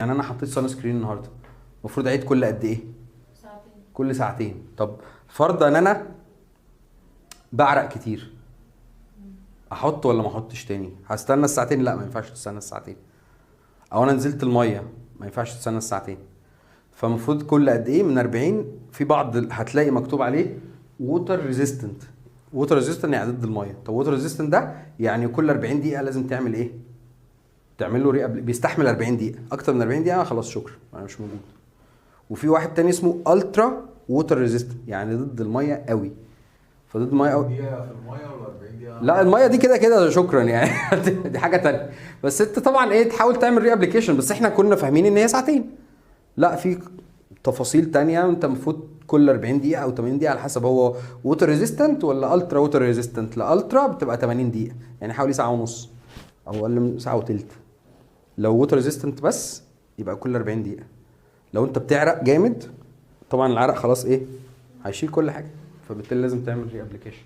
يعني انا حطيت سان سكرين النهارده، المفروض اعيد كل قد ايه؟ ساعتين. كل ساعتين. طب فرضا ان انا بعرق كتير، احط ولا ما احطش تاني؟ هستنى الساعتين؟ لا، ما ينفعش تستنى الساعتين. او انا نزلت الميه، ما ينفعش تستنى الساعتين. فالمفروض كل قد ايه؟ من 40. في بعض هتلاقي مكتوب عليه ووتر ريزيستنت. ووتر ريزيستنت يعني ضد الميه. طب ووتر ريزيستنت ده يعني كل 40 دقيقه لازم تعمل ايه؟ تعمل له بيستحمل 40 دقيقه. اكتر من 40 دقيقه خلاص شكرا، انا مش موجود. وفي واحد تاني اسمه الترا ووتر ريزيستنت، يعني ضد الميه قوي. فضد الميه قوي. دقيقة في الميه ولا 40 دقيقة؟ لا، الميه دي كده كده شكرا يعني. دي حاجه تانية. بس انت طبعا ايه، تحاول تعمل ري ابلكيشن، بس احنا كنا فاهمين ان هي ساعتين. لا، في تفاصيل تانية. انت المفروض كل 40 دقيقه او 80 دقيقه على حسب هو ووتر ريزيستنت ولا الترا ووتر ريزيستنت. لا، الترا بتبقى 80 دقيقه، يعني حوالي ساعه ونص او اقل من ساعه وتلت. لو ووتر ريزيستنت بس يبقى كل 40 دقيقه. لو انت بتعرق جامد، طبعا العرق خلاص ايه، هيشيل كل حاجه، فبالتالي لازم تعمل ري ابلكيشن.